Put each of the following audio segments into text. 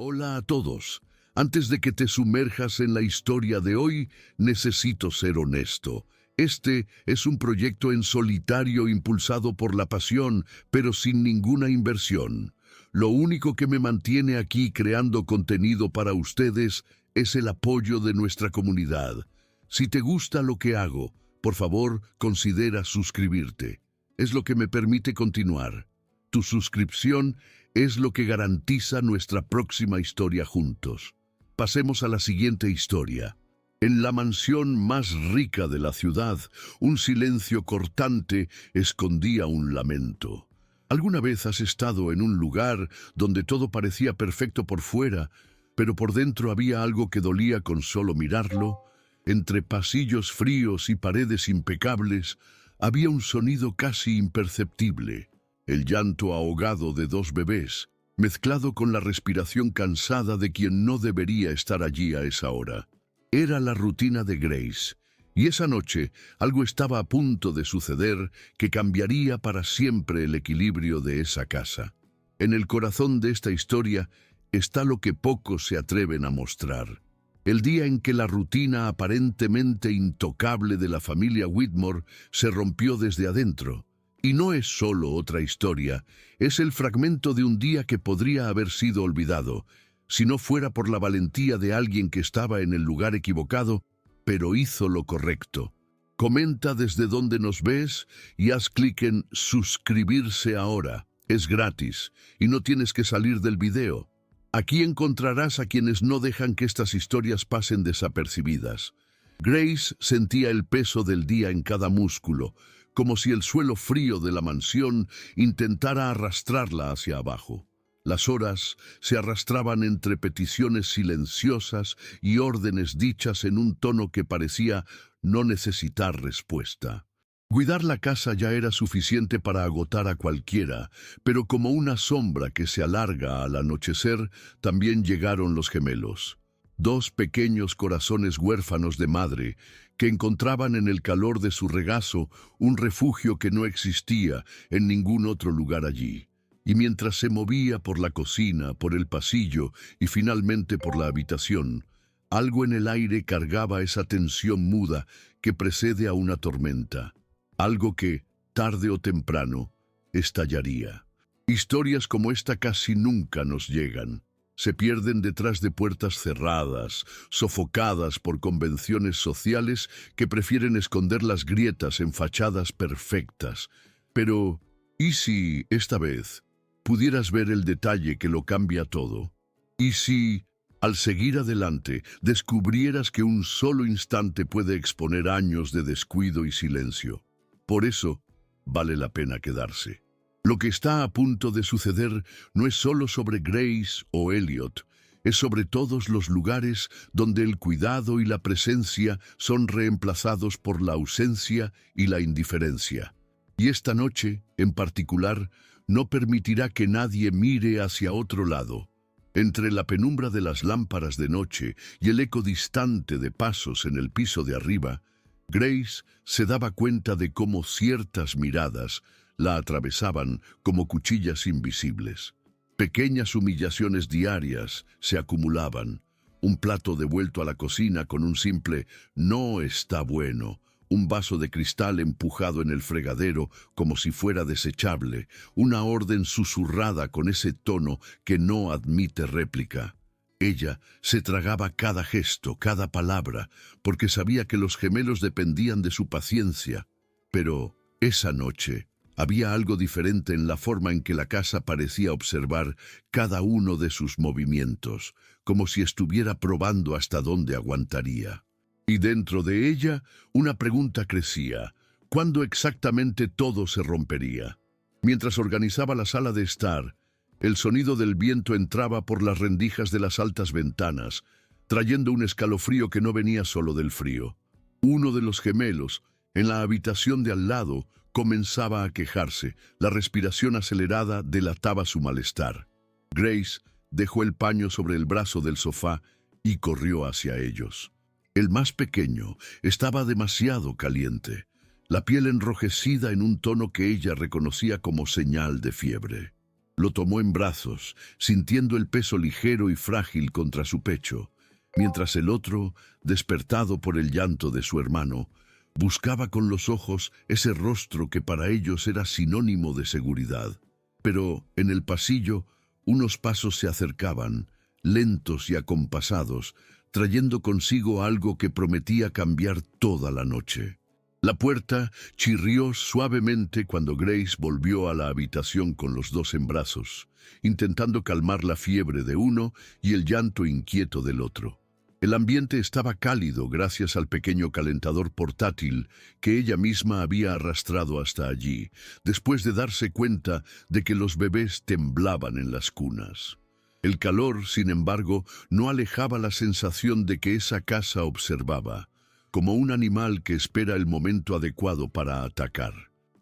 Hola a todos. Antes de que te sumerjas en la historia de hoy, necesito ser honesto. Este es un proyecto en solitario impulsado por la pasión, pero sin ninguna inversión. Lo único que me mantiene aquí creando contenido para ustedes es el apoyo de nuestra comunidad. Si te gusta lo que hago, por favor, considera suscribirte. Es lo que me permite continuar. Tu suscripción es lo que garantiza nuestra próxima historia juntos. Pasemos a la siguiente historia. En la mansión más rica de la ciudad, un silencio cortante escondía un lamento. ¿Alguna vez has estado en un lugar donde todo parecía perfecto por fuera, pero por dentro había algo que dolía con solo mirarlo? Entre pasillos fríos y paredes impecables, había un sonido casi imperceptible. El llanto ahogado de dos bebés, mezclado con la respiración cansada de quien no debería estar allí a esa hora. Era la rutina de Grace, y esa noche algo estaba a punto de suceder que cambiaría para siempre el equilibrio de esa casa. En el corazón de esta historia está lo que pocos se atreven a mostrar. El día en que la rutina aparentemente intocable de la familia Whitmore se rompió desde adentro. Y no es solo otra historia, es el fragmento de un día que podría haber sido olvidado, si no fuera por la valentía de alguien que estaba en el lugar equivocado, pero hizo lo correcto. Comenta desde donde nos ves y haz clic en suscribirse ahora. Es gratis y no tienes que salir del video. Aquí encontrarás a quienes no dejan que estas historias pasen desapercibidas. Grace sentía el peso del día en cada músculo, como si el suelo frío de la mansión intentara arrastrarla hacia abajo. Las horas se arrastraban entre peticiones silenciosas y órdenes dichas en un tono que parecía no necesitar respuesta. Cuidar la casa ya era suficiente para agotar a cualquiera, pero como una sombra que se alarga al anochecer, también llegaron los gemelos. Dos pequeños corazones huérfanos de madre que encontraban en el calor de su regazo un refugio que no existía en ningún otro lugar allí. Y mientras se movía por la cocina, por el pasillo y finalmente por la habitación, algo en el aire cargaba esa tensión muda que precede a una tormenta. Algo que, tarde o temprano, estallaría. Historias como esta casi nunca nos llegan. Se pierden detrás de puertas cerradas, sofocadas por convenciones sociales que prefieren esconder las grietas en fachadas perfectas. Pero, ¿y si, esta vez, pudieras ver el detalle que lo cambia todo? ¿Y si, al seguir adelante, descubrieras que un solo instante puede exponer años de descuido y silencio? Por eso, vale la pena quedarse. Lo que está a punto de suceder no es solo sobre Grace o Elliot, es sobre todos los lugares donde el cuidado y la presencia son reemplazados por la ausencia y la indiferencia. Y esta noche, en particular, no permitirá que nadie mire hacia otro lado. Entre la penumbra de las lámparas de noche y el eco distante de pasos en el piso de arriba, Grace se daba cuenta de cómo ciertas miradas la atravesaban como cuchillas invisibles. Pequeñas humillaciones diarias se acumulaban. Un plato devuelto a la cocina con un simple «no está bueno», un vaso de cristal empujado en el fregadero como si fuera desechable, una orden susurrada con ese tono que no admite réplica. Ella se tragaba cada gesto, cada palabra, porque sabía que los gemelos dependían de su paciencia. Pero esa noche había algo diferente en la forma en que la casa parecía observar cada uno de sus movimientos, como si estuviera probando hasta dónde aguantaría. Y dentro de ella, una pregunta crecía: ¿cuándo exactamente todo se rompería? Mientras organizaba la sala de estar, el sonido del viento entraba por las rendijas de las altas ventanas, trayendo un escalofrío que no venía solo del frío. Uno de los gemelos, en la habitación de al lado, comenzaba a quejarse. La respiración acelerada delataba su malestar. Grace dejó el paño sobre el brazo del sofá y corrió hacia ellos. El más pequeño estaba demasiado caliente, la piel enrojecida en un tono que ella reconocía como señal de fiebre. Lo tomó en brazos, sintiendo el peso ligero y frágil contra su pecho, mientras el otro, despertado por el llanto de su hermano, buscaba con los ojos ese rostro que para ellos era sinónimo de seguridad. Pero en el pasillo, unos pasos se acercaban, lentos y acompasados, trayendo consigo algo que prometía cambiar toda la noche. La puerta chirrió suavemente cuando Grace volvió a la habitación con los dos en brazos, intentando calmar la fiebre de uno y el llanto inquieto del otro. El ambiente estaba cálido gracias al pequeño calentador portátil que ella misma había arrastrado hasta allí, después de darse cuenta de que los bebés temblaban en las cunas. El calor, sin embargo, no alejaba la sensación de que esa casa observaba, como un animal que espera el momento adecuado para atacar.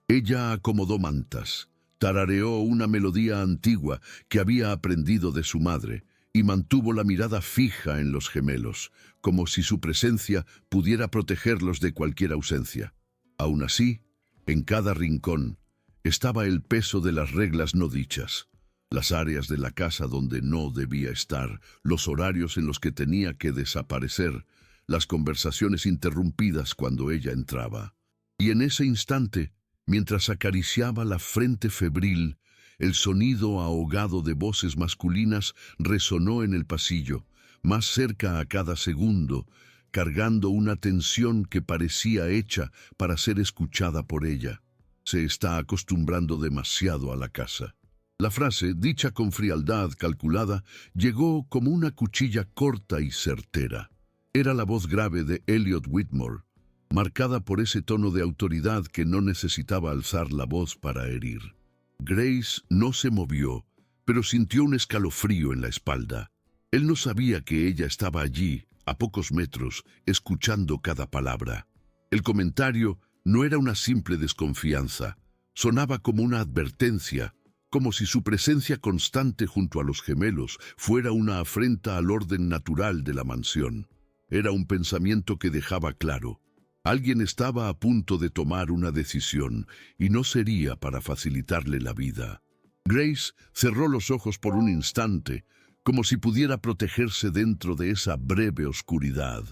Ella acomodó mantas, tarareó una melodía antigua que había aprendido de su madre y mantuvo la mirada fija en los gemelos, como si su presencia pudiera protegerlos de cualquier ausencia. Aún así, en cada rincón estaba el peso de las reglas no dichas, las áreas de la casa donde no debía estar, los horarios en los que tenía que desaparecer, las conversaciones interrumpidas cuando ella entraba. Y en ese instante, mientras acariciaba la frente febril, el sonido ahogado de voces masculinas resonó en el pasillo, más cerca a cada segundo, cargando una tensión que parecía hecha para ser escuchada por ella. Se está acostumbrando demasiado a la casa. La frase, dicha con frialdad calculada, llegó como una cuchilla corta y certera. Era la voz grave de Elliot Whitmore, marcada por ese tono de autoridad que no necesitaba alzar la voz para herir. Grace no se movió, pero sintió un escalofrío en la espalda. Él no sabía que ella estaba allí, a pocos metros, escuchando cada palabra. El comentario no era una simple desconfianza, sonaba como una advertencia, como si su presencia constante junto a los gemelos fuera una afrenta al orden natural de la mansión. Era un pensamiento que dejaba claro: alguien estaba a punto de tomar una decisión y no sería para facilitarle la vida. Grace cerró los ojos por un instante, como si pudiera protegerse dentro de esa breve oscuridad.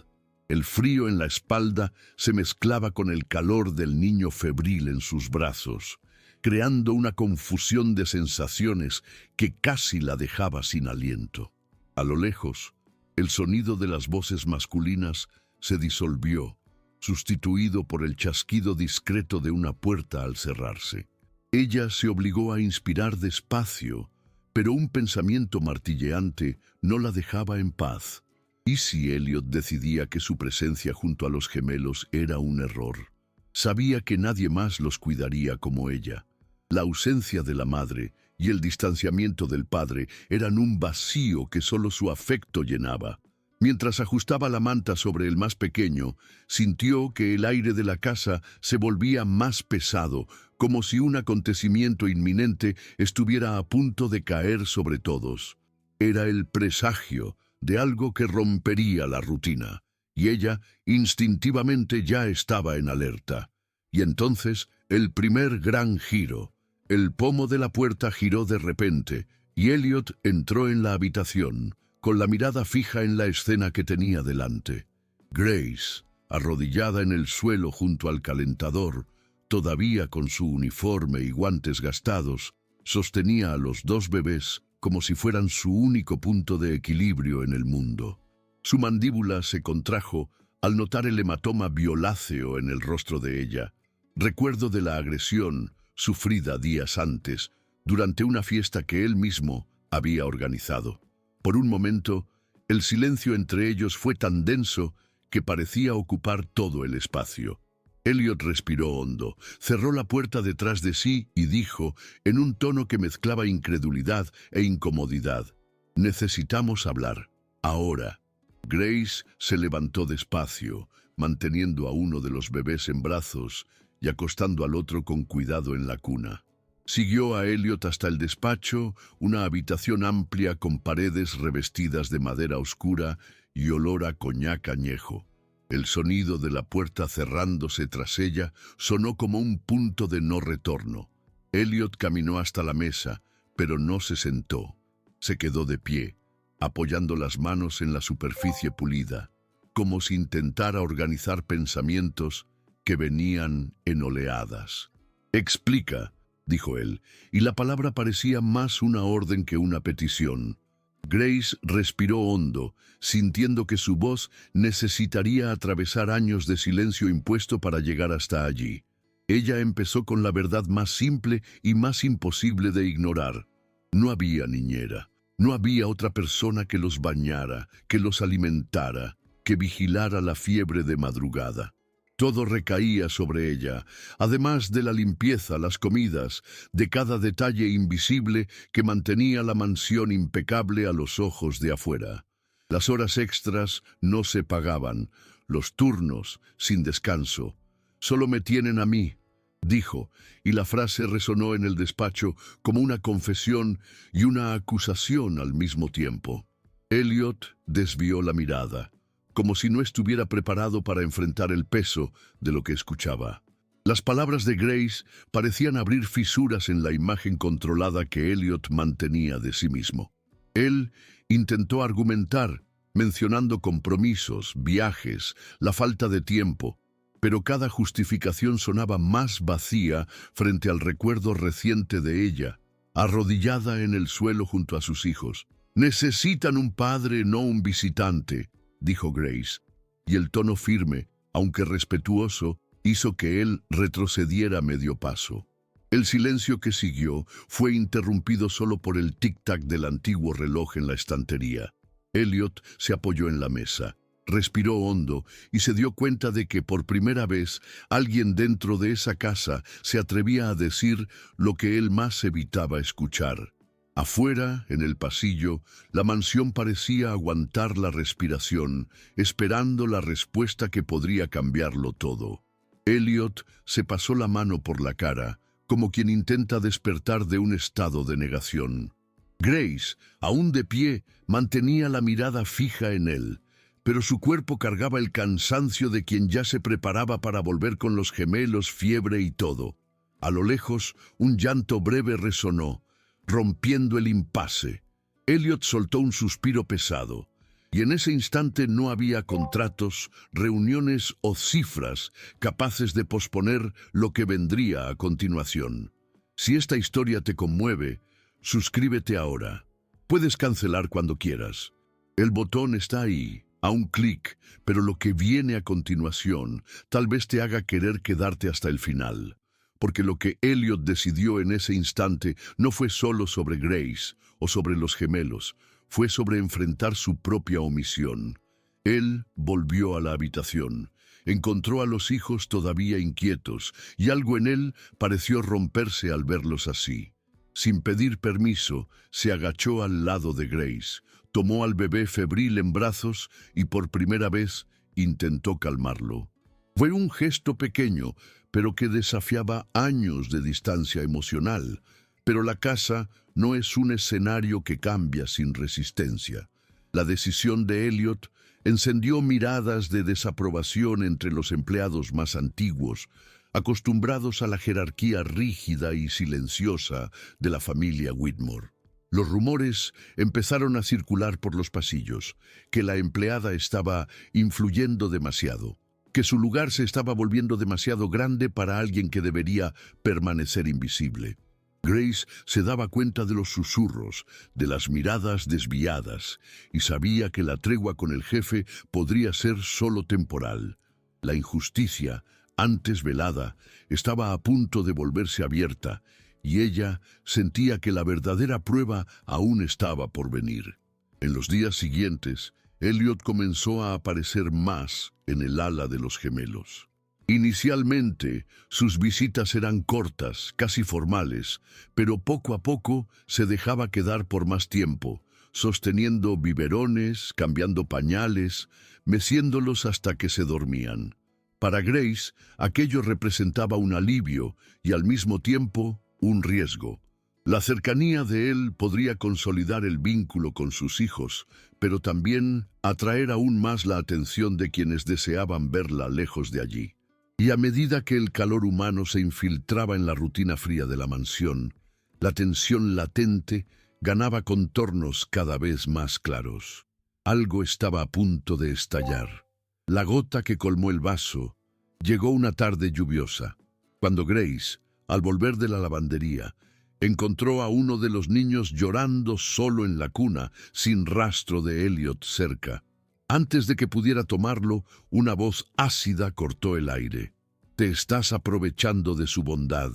El frío en la espalda se mezclaba con el calor del niño febril en sus brazos, creando una confusión de sensaciones que casi la dejaba sin aliento. A lo lejos, el sonido de las voces masculinas se disolvió, sustituido por el chasquido discreto de una puerta al cerrarse. Ella se obligó a inspirar despacio, pero un pensamiento martilleante no la dejaba en paz. ¿Y si Elliot decidía que su presencia junto a los gemelos era un error? Sabía que nadie más los cuidaría como ella. La ausencia de la madre y el distanciamiento del padre eran un vacío que solo su afecto llenaba. Mientras ajustaba la manta sobre el más pequeño, sintió que el aire de la casa se volvía más pesado, como si un acontecimiento inminente estuviera a punto de caer sobre todos. Era el presagio de algo que rompería la rutina, y ella instintivamente ya estaba en alerta. Y entonces, el primer gran giro. El pomo de la puerta giró de repente, y Elliot entró en la habitación, con la mirada fija en la escena que tenía delante. Grace, arrodillada en el suelo junto al calentador, todavía con su uniforme y guantes gastados, sostenía a los dos bebés como si fueran su único punto de equilibrio en el mundo. Su mandíbula se contrajo al notar el hematoma violáceo en el rostro de ella, recuerdo de la agresión sufrida días antes, durante una fiesta que él mismo había organizado. Por un momento, el silencio entre ellos fue tan denso que parecía ocupar todo el espacio. Elliot respiró hondo, cerró la puerta detrás de sí y dijo, en un tono que mezclaba incredulidad e incomodidad: «Necesitamos hablar. Ahora». Grace se levantó despacio, manteniendo a uno de los bebés en brazos y acostando al otro con cuidado en la cuna. Siguió a Elliot hasta el despacho, una habitación amplia con paredes revestidas de madera oscura y olor a coñac añejo. El sonido de la puerta cerrándose tras ella sonó como un punto de no retorno. Elliot caminó hasta la mesa, pero no se sentó. Se quedó de pie, apoyando las manos en la superficie pulida, como si intentara organizar pensamientos que venían en oleadas. «Explica», dijo él, y la palabra parecía más una orden que una petición. Grace respiró hondo, sintiendo que su voz necesitaría atravesar años de silencio impuesto para llegar hasta allí. Ella empezó con la verdad más simple y más imposible de ignorar. No había niñera, no había otra persona que los bañara, que los alimentara, que vigilara la fiebre de madrugada. Todo recaía sobre ella, además de la limpieza, las comidas, de cada detalle invisible que mantenía la mansión impecable a los ojos de afuera. Las horas extras no se pagaban, los turnos sin descanso. «Solo me tienen a mí», dijo, y la frase resonó en el despacho como una confesión y una acusación al mismo tiempo. Elliot desvió la mirada, como si no estuviera preparado para enfrentar el peso de lo que escuchaba. Las palabras de Grace parecían abrir fisuras en la imagen controlada que Elliot mantenía de sí mismo. Él intentó argumentar, mencionando compromisos, viajes, la falta de tiempo, pero cada justificación sonaba más vacía frente al recuerdo reciente de ella, arrodillada en el suelo junto a sus hijos. «Necesitan un padre, no un visitante», dijo Grace, y el tono firme, aunque respetuoso, hizo que él retrocediera medio paso. El silencio que siguió fue interrumpido solo por el tic-tac del antiguo reloj en la estantería. Elliot se apoyó en la mesa, respiró hondo y se dio cuenta de que por primera vez alguien dentro de esa casa se atrevía a decir lo que él más evitaba escuchar. Afuera, en el pasillo, la mansión parecía aguantar la respiración, esperando la respuesta que podría cambiarlo todo. Elliot se pasó la mano por la cara, como quien intenta despertar de un estado de negación. Grace, aún de pie, mantenía la mirada fija en él, pero su cuerpo cargaba el cansancio de quien ya se preparaba para volver con los gemelos, fiebre y todo. A lo lejos, un llanto breve resonó, rompiendo el impasse. Elliot soltó un suspiro pesado, y en ese instante no había contratos, reuniones o cifras capaces de posponer lo que vendría a continuación. Si esta historia te conmueve, suscríbete ahora. Puedes cancelar cuando quieras. El botón está ahí, a un clic, pero lo que viene a continuación tal vez te haga querer quedarte hasta el final. Porque lo que Elliot decidió en ese instante no fue solo sobre Grace o sobre los gemelos, fue sobre enfrentar su propia omisión. Él volvió a la habitación, encontró a los hijos todavía inquietos, y algo en él pareció romperse al verlos así. Sin pedir permiso, se agachó al lado de Grace, tomó al bebé febril en brazos y por primera vez intentó calmarlo. Fue un gesto pequeño, pero que desafiaba años de distancia emocional. Pero la casa no es un escenario que cambia sin resistencia. La decisión de Elliot encendió miradas de desaprobación entre los empleados más antiguos, acostumbrados a la jerarquía rígida y silenciosa de la familia Whitmore. Los rumores empezaron a circular por los pasillos, que la empleada estaba influyendo demasiado, que su lugar se estaba volviendo demasiado grande para alguien que debería permanecer invisible. Grace se daba cuenta de los susurros, de las miradas desviadas, y sabía que la tregua con el jefe podría ser solo temporal. La injusticia, antes velada, estaba a punto de volverse abierta, y ella sentía que la verdadera prueba aún estaba por venir. En los días siguientes, Elliot comenzó a aparecer más en el ala de los gemelos. Inicialmente, sus visitas eran cortas, casi formales, pero poco a poco se dejaba quedar por más tiempo, sosteniendo biberones, cambiando pañales, meciéndolos hasta que se dormían. Para Grace, aquello representaba un alivio y al mismo tiempo un riesgo. La cercanía de él podría consolidar el vínculo con sus hijos, pero también atraer aún más la atención de quienes deseaban verla lejos de allí. Y a medida que el calor humano se infiltraba en la rutina fría de la mansión, La tensión latente ganaba contornos cada vez más claros. Algo estaba a punto de estallar. La gota que colmó el vaso llegó una tarde lluviosa, cuando Grace, al volver de la lavandería, encontró a uno de los niños llorando solo en la cuna, sin rastro de Elliot cerca. Antes de que pudiera tomarlo, una voz ácida cortó el aire. «Te estás aprovechando de su bondad».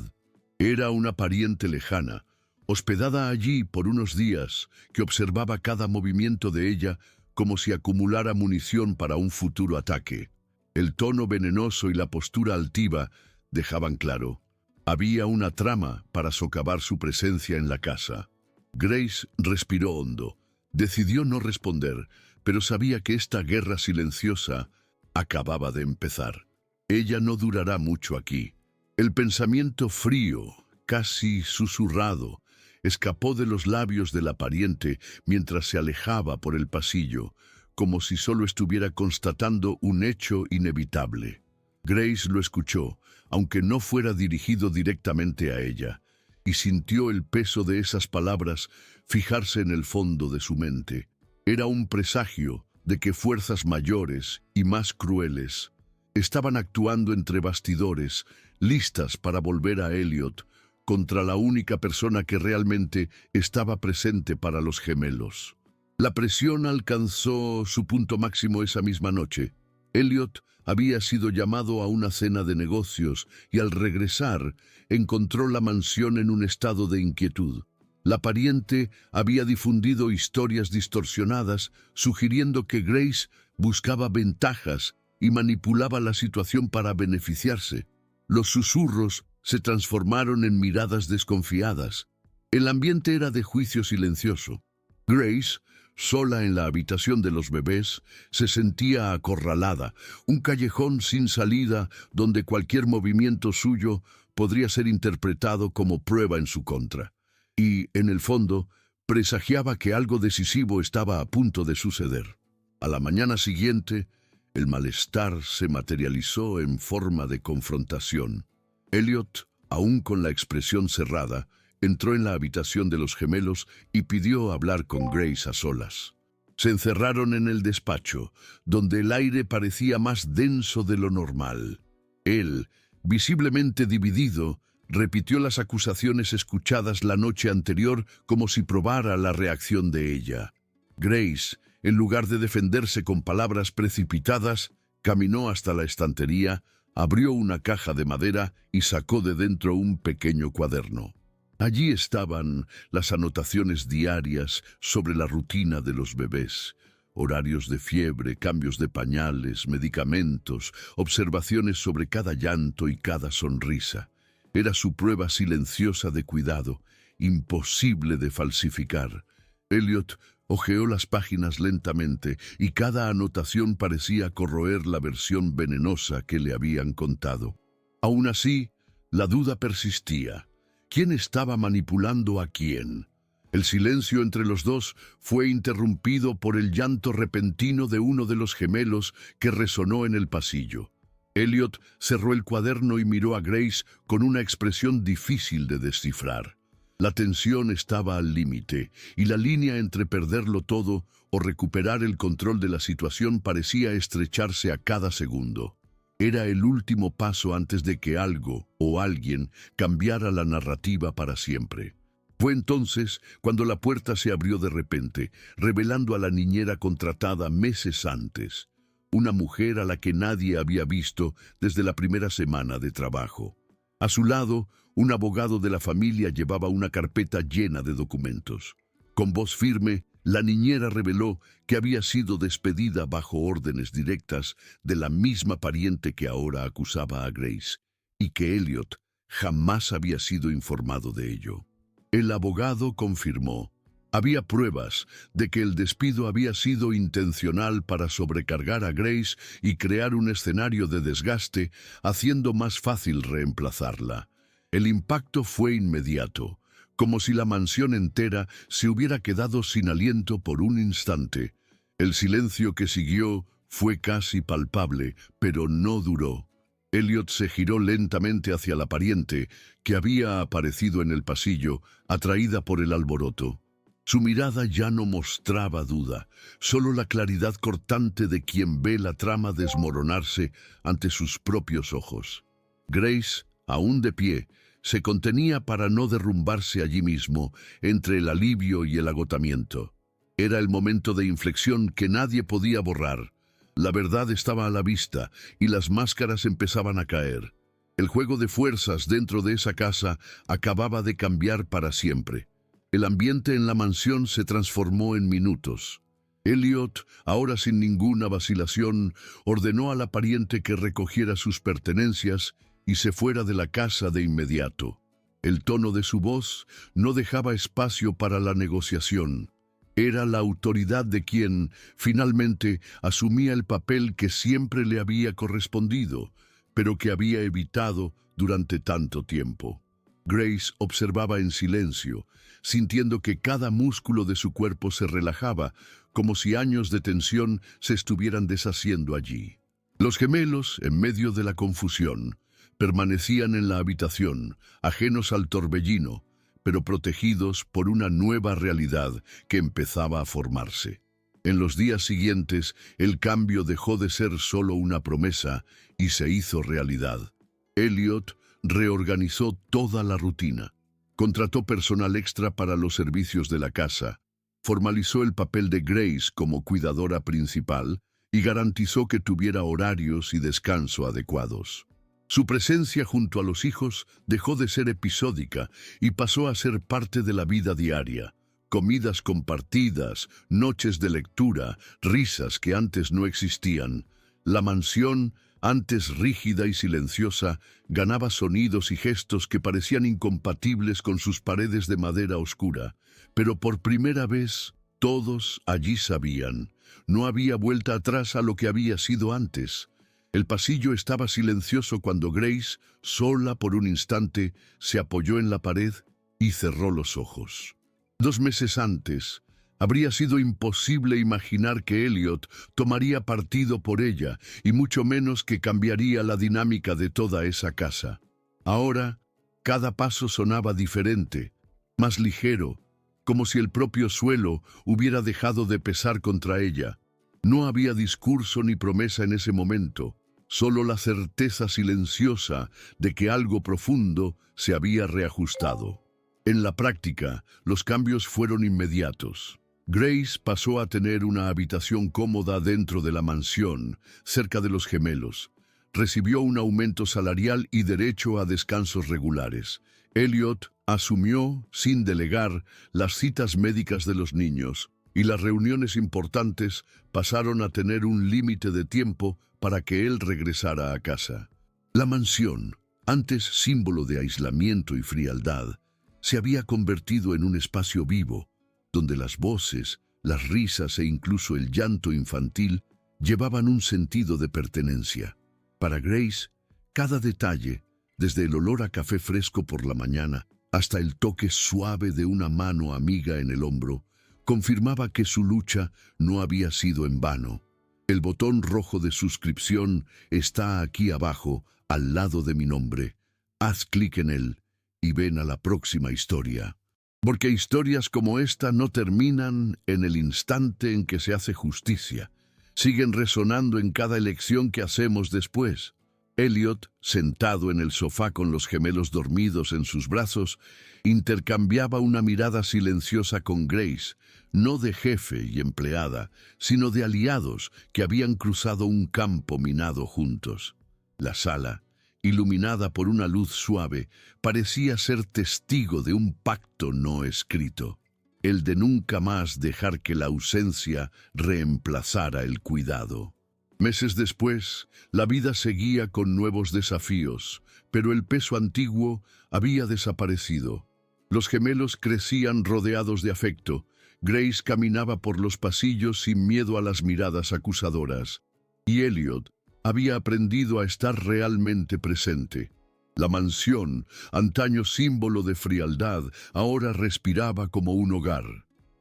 Era una pariente lejana, hospedada allí por unos días, que observaba cada movimiento de ella como si acumulara munición para un futuro ataque. El tono venenoso y la postura altiva dejaban claro: había una trama para socavar su presencia en la casa. Grace respiró hondo. Decidió no responder, pero sabía que esta guerra silenciosa acababa de empezar. Ella no durará mucho aquí. El pensamiento frío, casi susurrado, escapó de los labios de la pariente mientras se alejaba por el pasillo, como si solo estuviera constatando un hecho inevitable. Grace lo escuchó, aunque no fuera dirigido directamente a ella, y sintió el peso de esas palabras fijarse en el fondo de su mente. Era un presagio de que fuerzas mayores y más crueles estaban actuando entre bastidores, listas para volver a Elliot contra la única persona que realmente estaba presente para los gemelos. La presión alcanzó su punto máximo esa misma noche. Elliot había sido llamado a una cena de negocios y al regresar encontró la mansión en un estado de inquietud. La pariente había difundido historias distorsionadas sugiriendo que Grace buscaba ventajas y manipulaba la situación para beneficiarse. Los susurros se transformaron en miradas desconfiadas. El ambiente era de juicio silencioso. Grace, sola en la habitación de los bebés, se sentía acorralada, un callejón sin salida donde cualquier movimiento suyo podría ser interpretado como prueba en su contra. Y, en el fondo, presagiaba que algo decisivo estaba a punto de suceder. A la mañana siguiente, el malestar se materializó en forma de confrontación. Elliot, aún con la expresión cerrada, entró en la habitación de los gemelos y pidió hablar con Grace a solas. Se encerraron en el despacho, donde el aire parecía más denso de lo normal. Él, visiblemente dividido, repitió las acusaciones escuchadas la noche anterior como si probara la reacción de ella. Grace, en lugar de defenderse con palabras precipitadas, caminó hasta la estantería, abrió una caja de madera y sacó de dentro un pequeño cuaderno. Allí estaban las anotaciones diarias sobre la rutina de los bebés: horarios de fiebre, cambios de pañales, medicamentos, observaciones sobre cada llanto y cada sonrisa. Era su prueba silenciosa de cuidado, imposible de falsificar. Elliot hojeó las páginas lentamente y cada anotación parecía corroer la versión venenosa que le habían contado. Aún así, la duda persistía. ¿Quién estaba manipulando a quién? El silencio entre los dos fue interrumpido por el llanto repentino de uno de los gemelos que resonó en el pasillo. Elliot cerró el cuaderno y miró a Grace con una expresión difícil de descifrar. La tensión estaba al límite, y la línea entre perderlo todo o recuperar el control de la situación parecía estrecharse a cada segundo. Era el último paso antes de que algo o alguien cambiara la narrativa para siempre. Fue entonces cuando la puerta se abrió de repente, revelando a la niñera contratada meses antes, una mujer a la que nadie había visto desde la primera semana de trabajo. A su lado, un abogado de la familia llevaba una carpeta llena de documentos. Con voz firme, la niñera reveló que había sido despedida bajo órdenes directas de la misma pariente que ahora acusaba a Grace, y que Elliot jamás había sido informado de ello. El abogado confirmó: había pruebas de que el despido había sido intencional para sobrecargar a Grace y crear un escenario de desgaste, haciendo más fácil reemplazarla. El impacto fue inmediato, como si la mansión entera se hubiera quedado sin aliento por un instante. El silencio que siguió fue casi palpable, pero no duró. Elliot se giró lentamente hacia la pariente, que había aparecido en el pasillo, atraída por el alboroto. Su mirada ya no mostraba duda, solo la claridad cortante de quien ve la trama desmoronarse ante sus propios ojos. Grace, aún de pie, se contenía para no derrumbarse allí mismo, entre el alivio y el agotamiento. Era el momento de inflexión que nadie podía borrar. La verdad estaba a la vista y las máscaras empezaban a caer. El juego de fuerzas dentro de esa casa acababa de cambiar para siempre. El ambiente en la mansión se transformó en minutos. Elliot, ahora sin ninguna vacilación, ordenó a la pariente que recogiera sus pertenencias y se fuera de la casa de inmediato. El tono de su voz no dejaba espacio para la negociación. Era la autoridad de quien, finalmente, asumía el papel que siempre le había correspondido, pero que había evitado durante tanto tiempo. Grace observaba en silencio, sintiendo que cada músculo de su cuerpo se relajaba, como si años de tensión se estuvieran deshaciendo allí. Los gemelos, en medio de la confusión, permanecían en la habitación, ajenos al torbellino, pero protegidos por una nueva realidad que empezaba a formarse. En los días siguientes, el cambio dejó de ser solo una promesa y se hizo realidad. Elliot reorganizó toda la rutina. Contrató personal extra para los servicios de la casa, formalizó el papel de Grace como cuidadora principal y garantizó que tuviera horarios y descanso adecuados. Su presencia junto a los hijos dejó de ser episódica y pasó a ser parte de la vida diaria. Comidas compartidas, noches de lectura, risas que antes no existían. La mansión, antes rígida y silenciosa, ganaba sonidos y gestos que parecían incompatibles con sus paredes de madera oscura. Pero por primera vez, todos allí sabían. No había vuelta atrás a lo que había sido antes. El pasillo estaba silencioso cuando Grace, sola por un instante, se apoyó en la pared y cerró los ojos. 2 meses antes, habría sido imposible imaginar que Elliot tomaría partido por ella, y mucho menos que cambiaría la dinámica de toda esa casa. Ahora, cada paso sonaba diferente, más ligero, como si el propio suelo hubiera dejado de pesar contra ella. No había discurso ni promesa en ese momento, solo la certeza silenciosa de que algo profundo se había reajustado. En la práctica, los cambios fueron inmediatos. Grace pasó a tener una habitación cómoda dentro de la mansión, cerca de los gemelos. Recibió un aumento salarial y derecho a descansos regulares. Elliot asumió, sin delegar, las citas médicas de los niños, y las reuniones importantes pasaron a tener un límite de tiempo para que él regresara a casa. La mansión, antes símbolo de aislamiento y frialdad, se había convertido en un espacio vivo, donde las voces, las risas e incluso el llanto infantil llevaban un sentido de pertenencia. Para Grace, cada detalle, desde el olor a café fresco por la mañana hasta el toque suave de una mano amiga en el hombro, confirmaba que su lucha no había sido en vano. El botón rojo de suscripción está aquí abajo, al lado de mi nombre. Haz clic en él y ven a la próxima historia. Porque historias como esta no terminan en el instante en que se hace justicia. Siguen resonando en cada elección que hacemos después. Elliot, sentado en el sofá con los gemelos dormidos en sus brazos, intercambiaba una mirada silenciosa con Grace, no de jefe y empleada, sino de aliados que habían cruzado un campo minado juntos. La sala, iluminada por una luz suave, parecía ser testigo de un pacto no escrito, el de nunca más dejar que la ausencia reemplazara el cuidado. Meses después, la vida seguía con nuevos desafíos, pero el peso antiguo había desaparecido. Los gemelos crecían rodeados de afecto. Grace caminaba por los pasillos sin miedo a las miradas acusadoras. Y Elliot había aprendido a estar realmente presente. La mansión, antaño símbolo de frialdad, ahora respiraba como un hogar.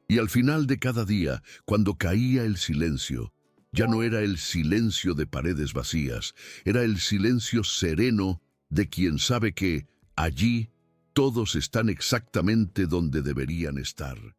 Y al final de cada día, cuando caía el silencio, Ya no era el silencio de paredes vacías, era el silencio sereno de quien sabe que allí todos están exactamente donde deberían estar.